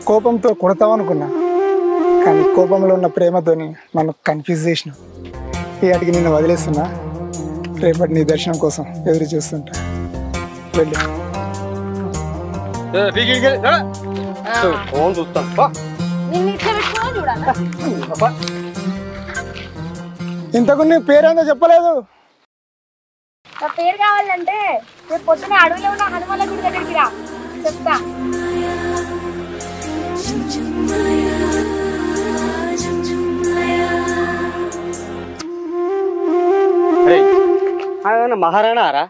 కోపంతో కొడతామనుకున్నా, కానీ కోపంలో ఉన్న ప్రేమతోని నన్ను కన్ఫ్యూజ్ చేసినావు. ఈ నిన్ను వదిలేస్తున్నా, రేపటి నీ దర్శనం కోసం ఎదురు చూస్తుంటా. వెళ్ళి ఇంతకు నీ పేరేందో చెప్పలేదు. పేరు కావాలంటే రేపు పొద్దున అడవిలో ఉన్న హనుమాన్ల గుడి దగ్గరికి రా, చెప్తా. మహారాణారా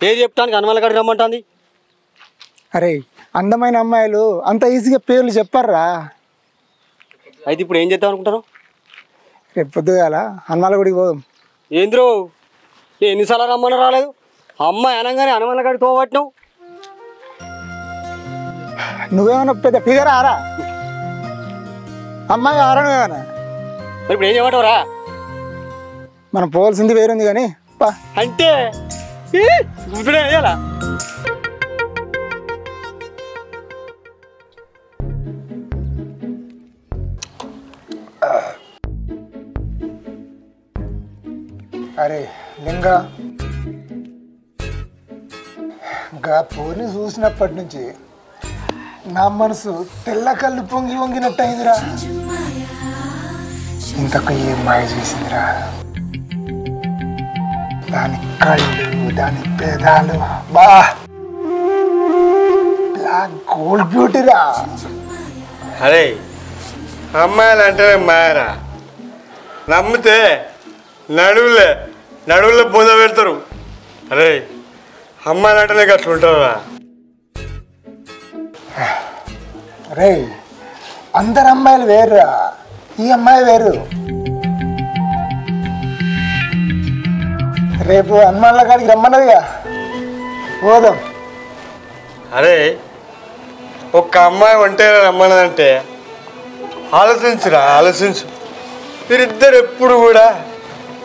పేరు చెప్తానికి హనుమాన్ల కాడికి రమ్మంటుంది. అరే అందమైన అమ్మాయిలు అంత ఈజీగా పేర్లు చెప్పారా? అయితే ఇప్పుడు ఏం చేద్దాం అనుకుంటారు? రేపు పొద్దుగాల హనుమాన్ల గుడికి పోదాం. ఏంద్రో ఎన్నిసార్లు రమ్మని రాలేదు? అమ్మాయి అనగానే హనుమాన్ల కాడికి తోబట్టినావు. నువ్వేమన్నా పెద్ద ఫిగర్ ఆరా? అమ్మాయి ఆరా నువ్వేమన్నా? మరి ఇప్పుడు ఏం చేయమంటావురా? మనం పోవాల్సింది వేరుంది కానీ అంటే ఇప్పుడే వేయాలా? అరే లింగా, గా పూర్ని చూసినప్పటి నుంచి నా మనసు తెల్ల కళ్ళు పొంగి వంగినట్టు అయిందిరా. ఇంతకు ఏం మాయ చేసిందిరా? దాని కళ్ళు, దాని పేదాలు బా బ్లాక్ గోల్డ్ బ్యూటీరా. అరే అమ్మాయిలు అంటే మాయరా, నమ్మితే నడువులే బోధ పెడతారు. అరే అమ్మాయిలు అంటేనే అట్లా ఉంటారా? రే అందరు అమ్మాయిలు వేరురా, ఈ అమ్మాయి వేరు. రేపు హనుమాన్ల కాడికి రమ్మన్నదిగా, పోదాం. అరే ఒక్క అమ్మాయి ఒంటే రమ్మన్నదంటే ఆలోచించు. మీరిద్దరు ఎప్పుడు కూడా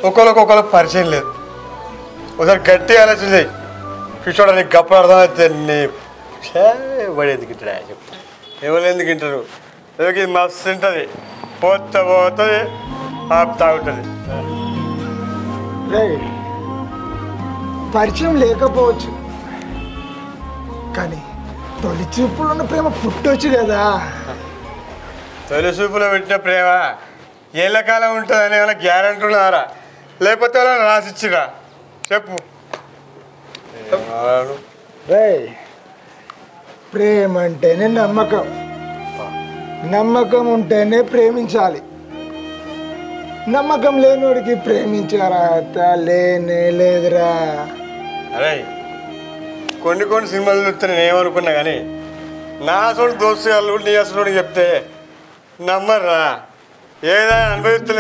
ఒకరికొకరు పరిచయం లేదు. ఒకసారి గట్టి ఆలోచన చేయి. పిచ్చోడ నీకు గప్పుడు అర్థమైతే నీ వాడు ఎందుకు తింటాడా చెప్పు. ఎవరు ఎందుకు తింటారు? ఇది మస్తు ఉంటుంది, పోతుంది ఆపుతా ఉంటుంది. పరిచయం లేకపోవచ్చు, కానీ తొలి చూపులో ఉన్న ప్రేమ పుట్టొచ్చు కదా. తొలి చూపులో పెట్టిన ప్రేమ ఏళ్ళ కాలం ఉంటుందని ఏమైనా గ్యారంటీ ఉన్నారా? లేకపోతే వాళ్ళని రాసిచ్చిరా చెప్పు. ప్రేమ అంటేనే నమ్మకం, నమ్మకం ఉంటేనే ప్రేమించాలి. నమ్మకం లేనివాడికి ప్రేమించారా లేనే లేదురా. అరే కొన్ని సినిమాలు చూస్తే నేను ఏమనుకున్నా కానీ నా అసలు దోస్తు వాళ్ళు నీ అసలు చెప్తే నమ్మర్రా. ఏదైనా అనుభవించు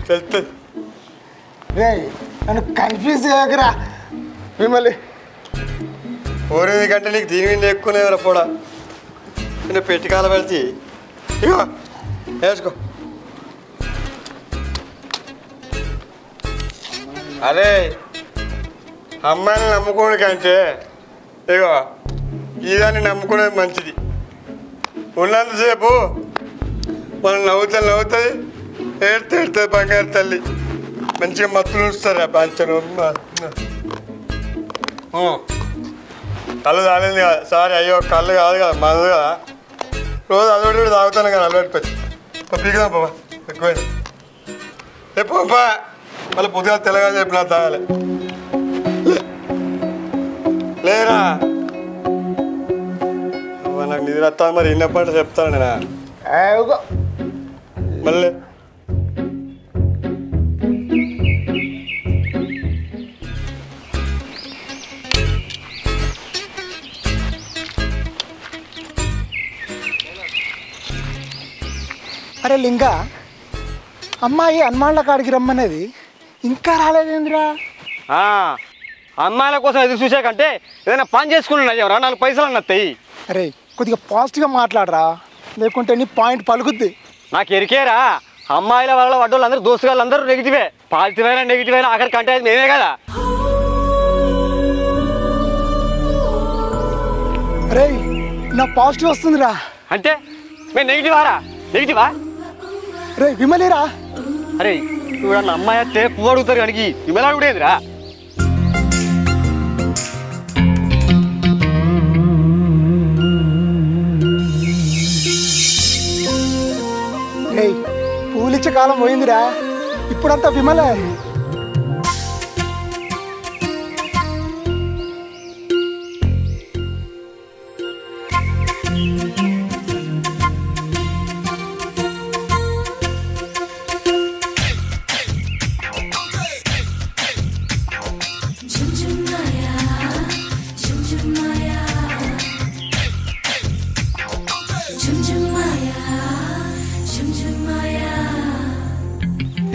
తెలుస్తుంది. రే నన్ను కన్ఫ్యూజ్ చేయకరా. మిమ్మల్ని ఓరేది కంటే నీకు దీని మీద ఎక్కువనే పోడా. నేను పెట్టికాల వెళ్తే ఇగో వేసుకో. అరే అమ్మాయిని నమ్ముకోవడానికంటే ఇగో ఇదాన్ని నమ్ముకునేది మంచిది. ఉన్నంతసేపు మనం నవ్వుతుంది, ఏడుతుంది బంగారు తల్లి. మంచిగా మత్తులు ఉంచుతారా పంచను. కళ్ళు తాగింది కదా, సారీ అయ్యో కళ్ళు కాదు కదా, మనది కదా. రోజు అదొకటి తాగుతాను కదా, అలవాటు పెట్టి పీకుదాం బాబా ఎక్కువైంది. ఎప్పుపా మళ్ళీ పొద్దుగా తెల్లగా చెప్పినా తాగాలి లేరా. నాకు నిద్ర వస్తా మరి ఇన్నప్పటి చెప్తాను నేను మళ్ళీ. అరే లింగా, అమ్మాయి హనుమాన్ల కాడికి రమ్మనేది ఇంకా రాలేదేంద్రా? అమ్మాయిల కోసం ఎదురు చూసా కంటే ఏదైనా పని చేసుకుని ఎవరా 4 పైసలు అన్నత్తాయి. అరే కొద్దిగా పాజిటివ్గా మాట్లాడరా, లేకుంటే నీ పాయింట్ పలుకుద్ది. నాకు ఎరికేరా, అమ్మాయిల వాళ్ళ వడ్డోళ్ళు అందరూ దోస్తుగాళ్ళు అందరూ నెగిటివే. పాజిటివ్ అయినా నెగిటివ్ అయినా ఆఖరి కంటే మేమే కదా. అరే నా పాజిటివ్ వస్తుందిరా. అంటే మేము నెగిటివారా? నెగిటివా? రే విమలేరా? అరే ఇప్పుడు అన్న అమ్మాయి అయితే పువ్వు అడుగుతారు కనుక విమలా అడుగుడేదిరా? రే పూలిచ్చే కాలం పోయిందిరా, ఇప్పుడంతా విమలే.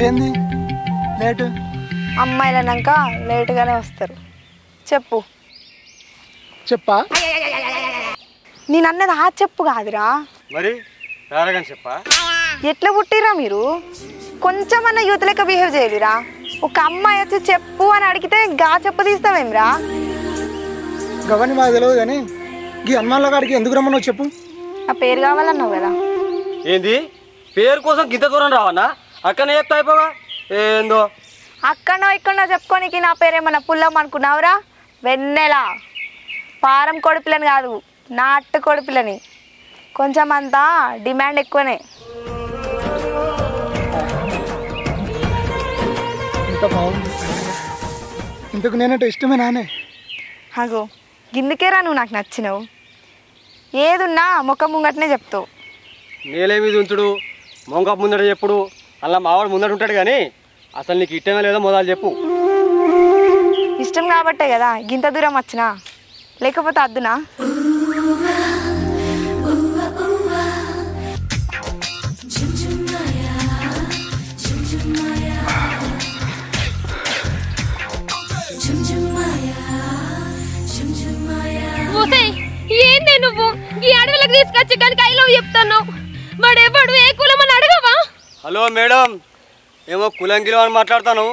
ఏంది లేటు? అమ్మాయిలు అన్నాక లేటుగానే వస్తారు. చెప్పు. చెప్పా? నేను అన్నది ఆ చెప్పు కాదురా. మరి రారగాని చెప్పా? ఎట్లా పుట్టిరా మీరు? కొంచెమన్నా యూత్ లెక్క బిహేవ్ చేయలేరా? ఒక అమ్మాయి వచ్చి చెప్పు అని అడిగితే గా చెప్పు తీస్తావేమ్రా? గవర్ని మాకు తెలియదు కానీ ఈ హనుమాన్ల గారికి ఎందుకు రమ్మన్నావు చెప్పు. ఆ పేరు కావాలన్నావు కదా. ఏంది పేరు కోసం గింత దూరం రావన్నా? అక్కడనే చెప్తా అయిపోగా. ఏందో అక్కడనో ఇక్కడనో చెప్పుకోనికి నా పేరేమన్నా పుల్లం అనుకున్నావురా? వెన్నెల పారం కొడుపిల్లని కాదు, నాటు కొడుపిల్లని. కొంచెం అంతా డిమాండ్ ఎక్కువనే. ఇంత బాగుంది. ఇంతకు నేనంటే ఇష్టమే నానే. అగో గిందుకేరా నువ్వు నాకు నచ్చినావు. ఏదున్నా ముఖం ముంగటనే చెప్తావు. నేలే మీద ఉంచుడు, మొంగ ముందట చెప్పుడు, అలా మావాడు ముందట ఉంటాడు కానీ అసలు నీకు ఇష్టమే లేదో మొదలు చెప్పు. ఇష్టం కాబట్టే కదా గింత దూరం వచ్చినా, లేకపోతే అద్దునా? ఏందే నువ్వు ఈ అడవులకు తీసుకొచ్చి కానీ కైలో చెప్తాను. వాడెవడు ఏ కులం అని అడగవా? హలో మేడం, ఏమో కులం గిలం అని మాట్లాడతాను.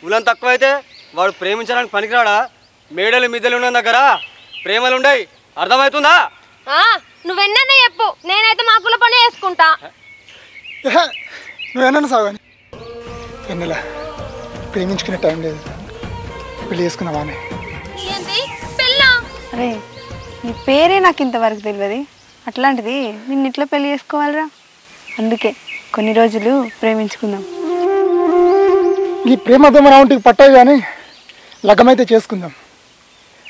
కులం తక్కువైతే వాడు ప్రేమించడానికి పనికిరాడా? మేడలు మిద్దెలు ఉన్న దగ్గర ప్రేమలు ఉండయి, అర్థమవుతుందా? నువ్వెన్నా చెప్పు, నేనైతే మా కుల పని వేసుకుంటా. నువ్వేనన్నా సాగని. వెన్నెల ప్రేమించుకునే టైం లేదు, పెళ్లి చేసుకున్నావానే. ఏంటి పెళ్ళా? అరే నీ పేరే నాకు ఇంతవరకు తెలియదు, అట్లాంటిది నిన్ను ఇట్లా పెళ్లి చేసుకోవాలిరా? అందుకే కొన్ని రోజులు ప్రేమించుకుందాం. ఈ ప్రేమ దొమ్మ రావుంటికి పట్టాయి కానీ లగ్గమైతే చేసుకుందాం.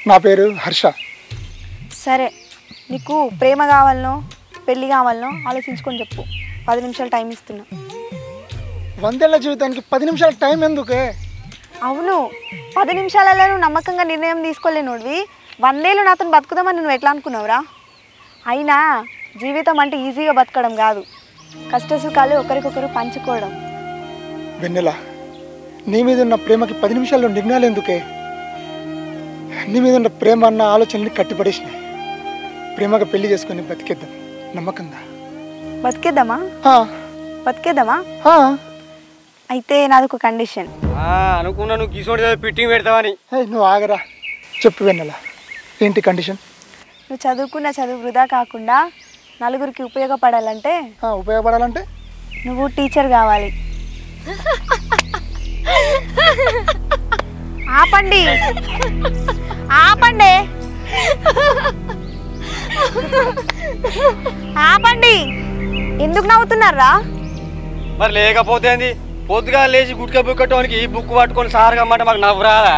నా పేరు హర్ష. సరే నీకు ప్రేమ కావాలనో పెళ్ళి కావాలనో ఆలోచించుకొని చెప్పు. 10 నిమిషాలు టైం ఇస్తున్నా. 100 ఏళ్ల జీవితానికి 10 నిమిషాల టైం ఎందుకే? అవును, 10 నిమిషాలలో నువ్వు నమ్మకంగా నిర్ణయం తీసుకోలేనుడివి 100 ఏళ్ళు నాతో బతుకుదామని నువ్వు ఎట్లా అనుకున్నావురా? అయినా జీవితం అంటే ఈజీగా బతకడం కాదు, కష్ట సుఖాలు ఒకరికొకరు పంచుకోవడం. వెన్నెల, నీ మీద ఉన్న ప్రేమకి 10 నిమిషాల్లో నిర్ణయాలు ఎందుకే? నీ మీద ఉన్న ప్రేమ అన్న ఆలోచనని కట్టిపడేసినాయి. ప్రేమగా పెళ్లి చేసుకుని బతికేద్దాం నమ్మకంగా. బతికేద్దామా? బతికేద్దామా? అయితే నాది ఒక కండిషన్. అనుకున్నా నువ్వు గీసోడి ఫిట్టింగ్ పెడతావని. నువ్వు ఆగరా, చెప్పు వెన్నెల ఏంటి కండిషన్? నువ్వు చదువుకున్న చదువు వృధా కాకుండా నలుగురికి ఉపయోగపడాలంటే ఉపయోగపడాలంటే నువ్వు టీచర్ కావాలి. ఆపండి ఆపండి ఆపండి, ఎందుకు నవ్వుతున్నారా? మరి లేకపోతే ఏంది? పొద్దుగా లేచి గుట్క బుక్కటోనికి బుక్ పట్టుకొని సార్ కమ్మంటే మాకు నవ్వురాదా?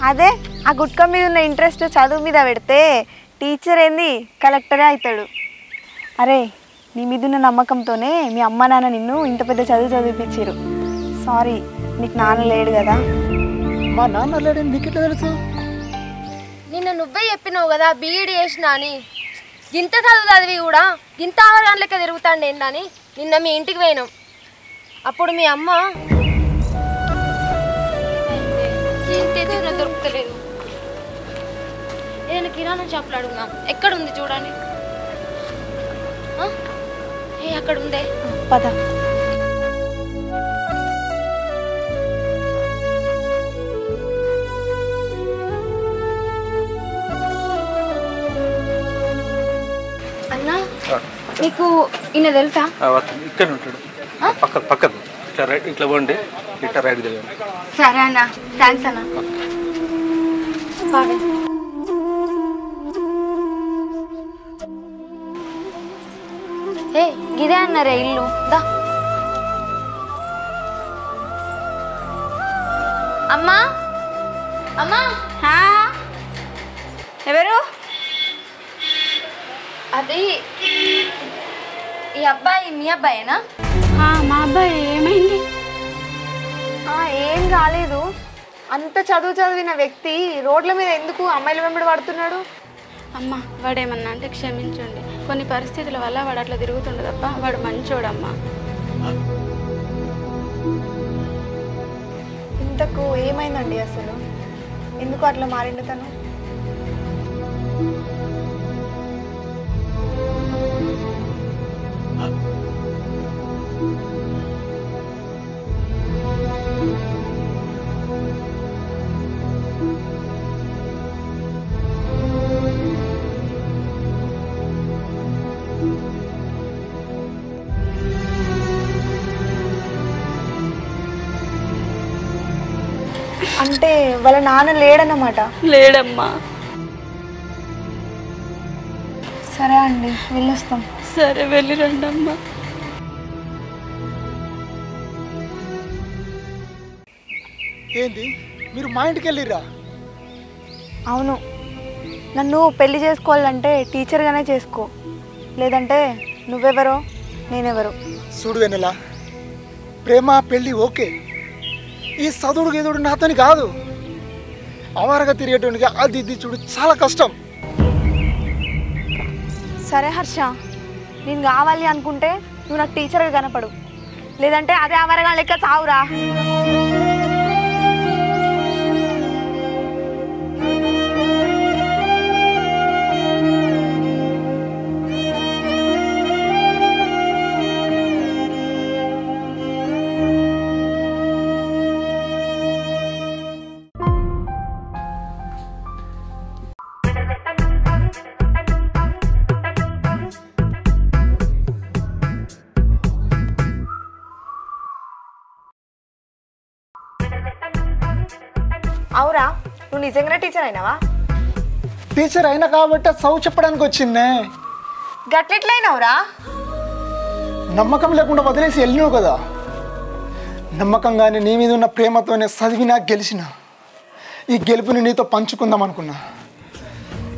అదే ఆ గుట్క మీద ఉన్న ఇంట్రెస్ట్ చదువు మీద పెడితే టీచర్ ఏంది కలెక్టరే అవుతాడు. అరే నీ మీద ఉన్న నమ్మకంతోనే మీ అమ్మ నాన్న నిన్ను ఇంత పెద్ద చదువు చదివిపించారు. సారీ, నీకు నాన్న లేడు కదా. మా నాన్న లేడని నీకు ఎట్లా తెలుసు? నిన్న నువ్వే చెప్పినావు కదా బీఈడి చేసినా అని. ఇంత చదువు చదివి కూడా ఇంత ఆవరణ లెక్క తిరుగుతాండి ఏందని నిన్న మీ ఇంటికి పోయినాం. అప్పుడు మీ అమ్మ ఏంటైతే దొరుకుతలేదు. నేను కిరాణా షాప్లో అడుగుదాం, ఎక్కడ ఉంది చూడండి. అక్కడ ఉందే, పద. నీకు ఈయన తెలుసా? ఇక్కడ ఉంటాడు పక్కన ఇట్లా రైట్ ఇట్లా పోండి ఇట్లా రైట్ తిరగండి. సరే అన్న, థ్యాంక్స్ అన్న. బాగా ఏ గిదే అన్నారే ఇల్లు. దా అమ్మా, అమ్మా. ఎవరు? అది ఈ అబ్బాయి మీ అబ్బాయేనా? మా అబ్బాయి. ఏమైంది? ఏం కాలేదు. అంత చదివిన వ్యక్తి రోడ్ల మీద ఎందుకు అమ్మాయిల వెంబడి పడుతున్నాడు? అమ్మ వాడేమన్నా అంటే క్షమించండి, కొన్ని పరిస్థితుల వల్ల వాడు అట్లా తిరుగుతుండదబ్బా. వాడు మంచోడమ్మా. ఇంతకు ఏమైందండి అసలు? ఎందుకు అట్లా మారిండు తను? అంటే వాళ్ళ నాన్న లేడన్నమాట? లేడమ్మా. సరే అండి, వెళ్ళొస్తాం. సరే వెళ్ళి రండి అమ్మా. ఏంది మీరు మా ఇంటికి వెళ్ళిర్రా? అవును, నన్ను పెళ్లి చేసుకోవాలంటే టీచర్గానే చేసుకో, లేదంటే నువ్వెవరో నేనెవరో. చూడు వెన్నెల, ప్రేమ పెళ్ళి ఓకే, ఈ చదువుడు గీదుడు నాతోని కాదు. అవారగా తిరిగేటువంటి అది ఇది చూడు చాలా కష్టం. సరే హర్ష, నేను కావాలి అనుకుంటే నువ్వు నాకు టీచర్గా కనపడు, లేదంటే అదే అమరగా లెక్క చావురా. అవురా, నువ్వు నిజంగానే టీచర్ అయినావా? టీచర్ అయినా కాబట్టి చదువు చెప్పడానికి వచ్చిందే. గట్లెట్లయినావురా? నమ్మకం లేకుండా వదిలేసి వెళ్ళినావు కదా. నమ్మకంగానే నీ మీద ఉన్న ప్రేమతోనే చదివినా గెలిచిన. ఈ గెలుపుని నీతో పంచుకుందాం అనుకున్నా,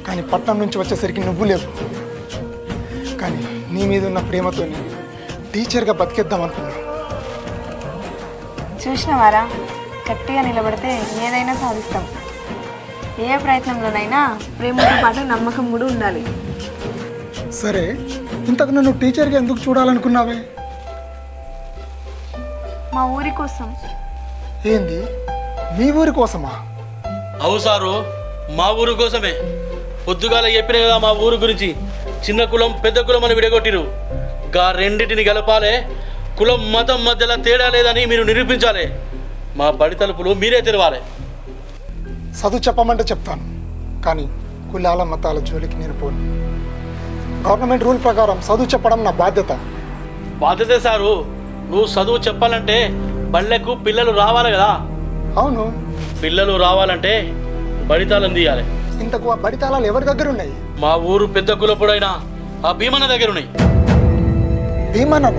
కానీ పట్నం నుంచి వచ్చేసరికి నువ్వు లేవు. కానీ నీ మీద ఉన్న ప్రేమతోనే టీచర్గా బతికేద్దాం అనుకున్నా. చూసినవారా, గట్టిగా నిలబడితే ఏదైనా సాధిస్తాం. ఏ ప్రయత్నంలోనైనా ప్రేమతో పాటు నమ్మకం కూడా ఉండాలి. సరే, ఇంతకు నన్ను టీచర్గా ఎందుకు చూడాలనుకున్నావే? మా ఊరి కోసం. ఏంది, మీ ఊరి కోసమా? అవు సారు, మా ఊరు కోసమే. పొద్దుగాల చెప్పిన కదా మా ఊరు గురించి. చిన్న కులం పెద్ద కులం అని విడగొట్టిరు. గా రెండింటిని గలపాలే. కులం మతం మధ్యలో తేడా లేదని మీరు నిరూపించాలి. మా బడి తలుపులు మీరే తెరవాలి. చదువు చెప్పమంటే చెప్తాను, కానీ కులాల మతాల జోలికి నేను పోను. గవర్నమెంట్ రూల్ ప్రకారం చదువు చెప్పడం నా బాధ్యత. బాధ్యతే సారు. నువ్వు చదువు చెప్పాలంటే బళ్ళకు పిల్లలు రావాలి కదా. అవును, పిల్లలు రావాలంటే బడితాళం తీయాలి. ఇంతకు ఆ బడి తాళాలు ఎవరి దగ్గర ఉన్నాయి? మా ఊరు పెద్ద కులపుడైన ఆ భీమన్న దగ్గర ఉన్నాయి. భీమన్న